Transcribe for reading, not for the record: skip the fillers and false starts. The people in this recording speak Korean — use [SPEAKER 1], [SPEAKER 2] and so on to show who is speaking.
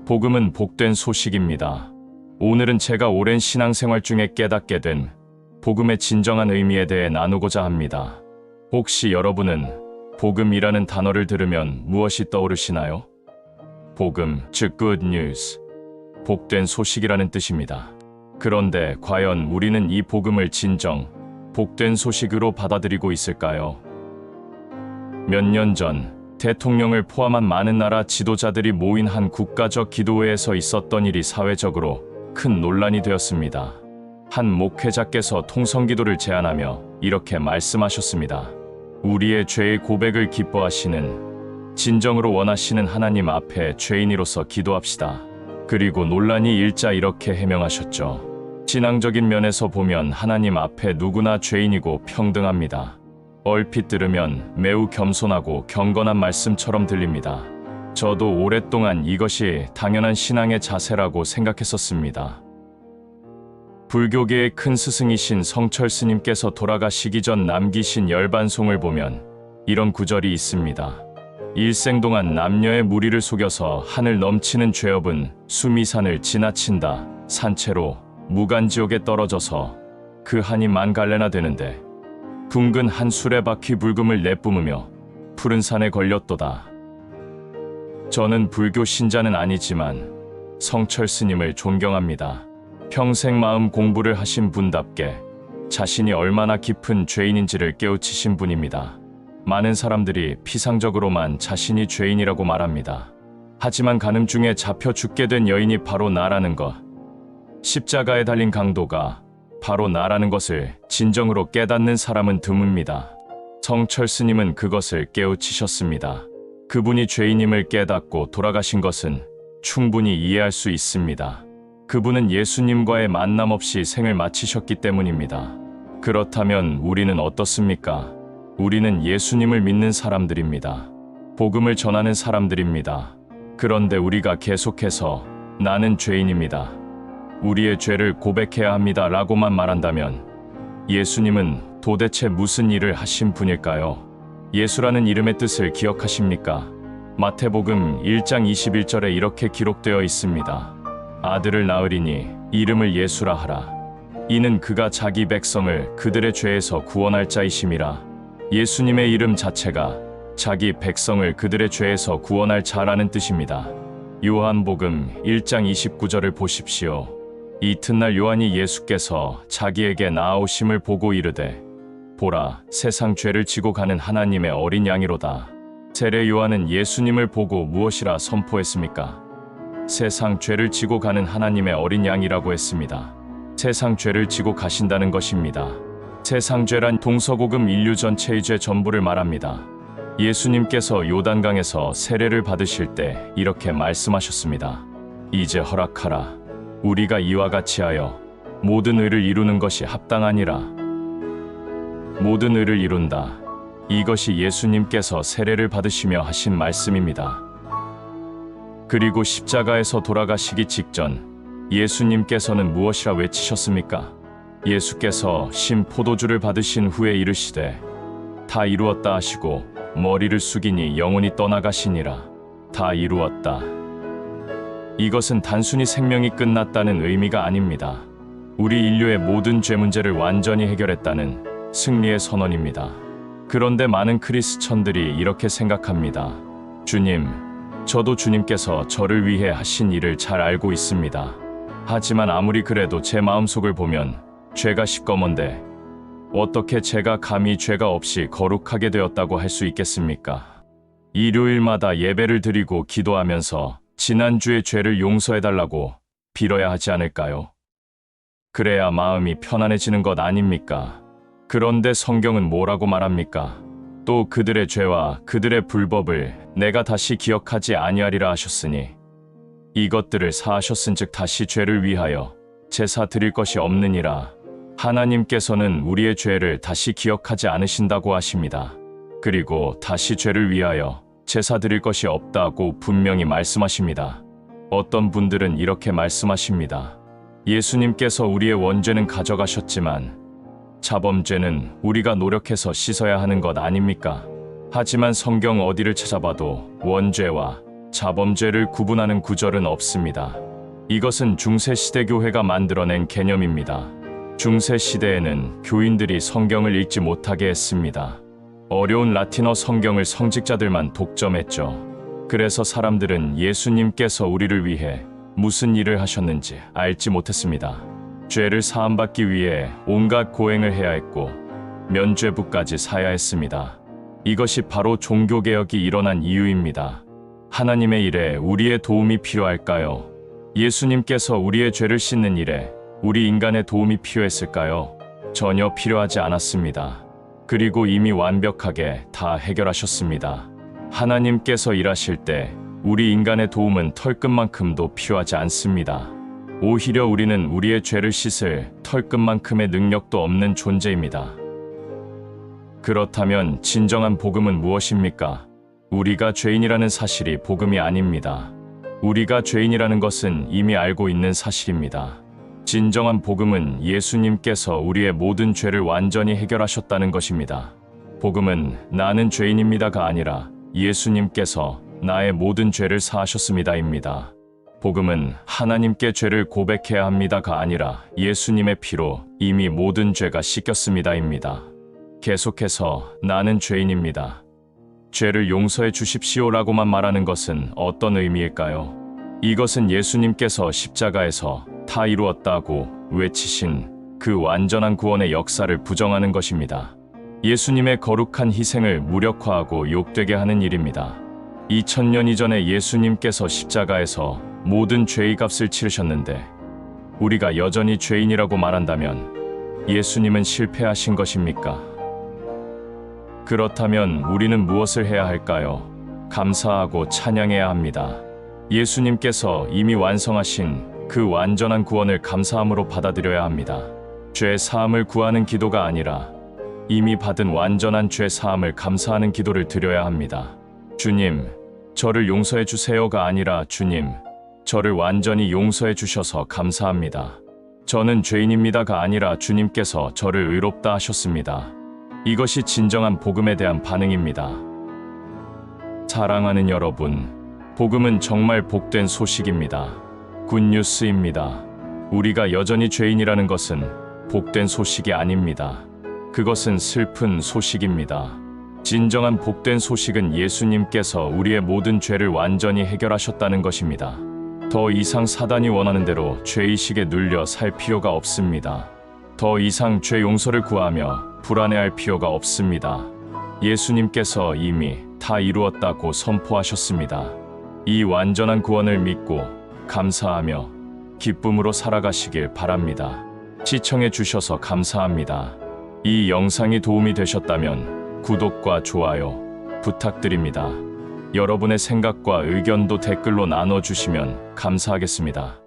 [SPEAKER 1] 복음은 복된 소식입니다. 오늘은 제가 오랜 신앙생활 중에 깨닫게 된 복음의 진정한 의미에 대해 나누고자 합니다. 혹시 여러분은 복음이라는 단어를 들으면 무엇이 떠오르시나요? 복음, 즉 good news, 복된 소식이라는 뜻입니다. 그런데 과연 우리는 이 복음을 진정 복된 소식으로 받아들이고 있을까요? 몇 년 전 대통령을 포함한 많은 나라 지도자들이 모인 한 국가적 기도회에서 있었던 일이 사회적으로 큰 논란이 되었습니다. 한 목회자께서 통성기도를 제안하며 이렇게 말씀하셨습니다. 우리의 죄의 고백을 기뻐하시는, 진정으로 원하시는 하나님 앞에 죄인으로서 기도합시다. 그리고 논란이 일자 이렇게 해명하셨죠. 신앙적인 면에서 보면 하나님 앞에 누구나 죄인이고 평등합니다. 얼핏 들으면 매우 겸손하고 경건한 말씀처럼 들립니다. 저도 오랫동안 이것이 당연한 신앙의 자세라고 생각했었습니다. 불교계의 큰 스승이신 성철 스님께서 돌아가시기 전 남기신 열반송을 보면 이런 구절이 있습니다. 일생 동안 남녀의 무리를 속여서 하늘 넘치는 죄업은 수미산을 지나친다. 산채로 무간지옥에 떨어져서 그 한이 만 갈래나 되는데 둥근 한 수레바퀴 불금을 내뿜으며 푸른 산에 걸렸도다. 저는 불교 신자는 아니지만 성철 스님을 존경합니다. 평생 마음 공부를 하신 분답게 자신이 얼마나 깊은 죄인인지를 깨우치신 분입니다. 많은 사람들이 피상적으로만 자신이 죄인이라고 말합니다. 하지만 간음 중에 잡혀 죽게 된 여인이 바로 나라는 것, 십자가에 달린 강도가 바로 나라는 것을 진정으로 깨닫는 사람은 드뭅니다. 성철 스님은 그것을 깨우치셨습니다. 그분이 죄인임을 깨닫고 돌아가신 것은 충분히 이해할 수 있습니다. 그분은 예수님과의 만남 없이 생을 마치셨기 때문입니다. 그렇다면 우리는 어떻습니까? 우리는 예수님을 믿는 사람들입니다. 복음을 전하는 사람들입니다. 그런데 우리가 계속해서 나는 죄인입니다. 우리의 죄를 고백해야 합니다 라고만 말한다면 예수님은 도대체 무슨 일을 하신 분일까요? 예수라는 이름의 뜻을 기억하십니까? 마태복음 1장 21절에 이렇게 기록되어 있습니다. 아들을 낳으리니 이름을 예수라 하라. 이는 그가 자기 백성을 그들의 죄에서 구원할 자이심이라. 예수님의 이름 자체가 자기 백성을 그들의 죄에서 구원할 자라는 뜻입니다. 요한복음 1장 29절을 보십시오. 이튿날 요한이 예수께서 자기에게 나아오심을 보고 이르되 보라, 세상 죄를 지고 가는 하나님의 어린 양이로다. 세례 요한은 예수님을 보고 무엇이라 선포했습니까? 세상 죄를 지고 가는 하나님의 어린 양이라고 했습니다. 세상 죄를 지고 가신다는 것입니다. 세상 죄란 동서고금 인류 전체의 죄 전부를 말합니다. 예수님께서 요단강에서 세례를 받으실 때 이렇게 말씀하셨습니다. 이제 허락하라. 우리가 이와 같이 하여 모든 의를 이루는 것이 합당하니라. 모든 의를 이룬다. 이것이 예수님께서 세례를 받으시며 하신 말씀입니다. 그리고 십자가에서 돌아가시기 직전 예수님께서는 무엇이라 외치셨습니까? 예수께서 신 포도주를 받으신 후에 이르시되 다 이루었다 하시고 머리를 숙이니 영혼이 떠나가시니라. 다 이루었다. 이것은 단순히 생명이 끝났다는 의미가 아닙니다. 우리 인류의 모든 죄 문제를 완전히 해결했다는 승리의 선언입니다. 그런데 많은 크리스천들이 이렇게 생각합니다. 주님, 저도 주님께서 저를 위해 하신 일을 잘 알고 있습니다. 하지만 아무리 그래도 제 마음속을 보면 죄가 시꺼먼데 어떻게 제가 감히 죄가 없이 거룩하게 되었다고 할 수 있겠습니까? 일요일마다 예배를 드리고 기도하면서 지난주의 죄를 용서해달라고 빌어야 하지 않을까요? 그래야 마음이 편안해지는 것 아닙니까? 그런데 성경은 뭐라고 말합니까? 또 그들의 죄와 그들의 불법을 내가 다시 기억하지 아니하리라 하셨으니 이것들을 사하셨은즉 다시 죄를 위하여 제사 드릴 것이 없느니라. 하나님께서는 우리의 죄를 다시 기억하지 않으신다고 하십니다. 그리고 다시 죄를 위하여 제사 드릴 것이 없다고 분명히 말씀하십니다. 어떤 분들은 이렇게 말씀하십니다. 예수님께서 우리의 원죄는 가져가셨지만 자범죄는 우리가 노력해서 씻어야 하는 것 아닙니까? 하지만 성경 어디를 찾아봐도 원죄와 자범죄를 구분하는 구절은 없습니다. 이것은 중세시대 교회가 만들어낸 개념입니다. 중세시대에는 교인들이 성경을 읽지 못하게 했습니다. 어려운 라틴어 성경을 성직자들만 독점했죠. 그래서 사람들은 예수님께서 우리를 위해 무슨 일을 하셨는지 알지 못했습니다. 죄를 사함받기 위해 온갖 고행을 해야 했고 면죄부까지 사야 했습니다. 이것이 바로 종교개혁이 일어난 이유입니다. 하나님의 일에 우리의 도움이 필요할까요? 예수님께서 우리의 죄를 씻는 일에 우리 인간의 도움이 필요했을까요? 전혀 필요하지 않았습니다. 그리고 이미 완벽하게 다 해결하셨습니다. 하나님께서 일하실 때 우리 인간의 도움은 털끝만큼도 필요하지 않습니다. 오히려 우리는 우리의 죄를 씻을 털끝만큼의 능력도 없는 존재입니다. 그렇다면 진정한 복음은 무엇입니까? 우리가 죄인이라는 사실이 복음이 아닙니다. 우리가 죄인이라는 것은 이미 알고 있는 사실입니다. 진정한 복음은 예수님께서 우리의 모든 죄를 완전히 해결하셨다는 것입니다. 복음은 나는 죄인입니다가 아니라 예수님께서 나의 모든 죄를 사하셨습니다입니다. 복음은 하나님께 죄를 고백해야 합니다가 아니라 예수님의 피로 이미 모든 죄가 씻겼습니다입니다. 계속해서 나는 죄인입니다. 죄를 용서해 주십시오라고만 말하는 것은 어떤 의미일까요? 이것은 예수님께서 십자가에서 다 이루었다고 외치신 그 완전한 구원의 역사를 부정하는 것입니다. 예수님의 거룩한 희생을 무력화하고 욕되게 하는 일입니다. 2000년 이전에 예수님께서 십자가에서 모든 죄의 값을 치르셨는데 우리가 여전히 죄인이라고 말한다면 예수님은 실패하신 것입니까? 그렇다면 우리는 무엇을 해야 할까요? 감사하고 찬양해야 합니다. 예수님께서 이미 완성하신 그 완전한 구원을 감사함으로 받아들여야 합니다. 죄 사함을 구하는 기도가 아니라 이미 받은 완전한 죄 사함을 감사하는 기도를 드려야 합니다. 주님, 저를 용서해 주세요가 아니라 주님, 저를 완전히 용서해 주셔서 감사합니다. 저는 죄인입니다가 아니라 주님께서 저를 의롭다 하셨습니다. 이것이 진정한 복음에 대한 반응입니다. 사랑하는 여러분, 복음은 정말 복된 소식입니다. 굿뉴스입니다. 우리가 여전히 죄인이라는 것은 복된 소식이 아닙니다. 그것은 슬픈 소식입니다. 진정한 복된 소식은 예수님께서 우리의 모든 죄를 완전히 해결하셨다는 것입니다. 더 이상 사단이 원하는 대로 죄의식에 눌려 살 필요가 없습니다. 더 이상 죄 용서를 구하며 불안해할 필요가 없습니다. 예수님께서 이미 다 이루었다고 선포하셨습니다. 이 완전한 구원을 믿고 감사하며 기쁨으로 살아가시길 바랍니다. 시청해 주셔서 감사합니다. 이 영상이 도움이 되셨다면 구독과 좋아요 부탁드립니다. 여러분의 생각과 의견도 댓글로 나눠주시면 감사하겠습니다.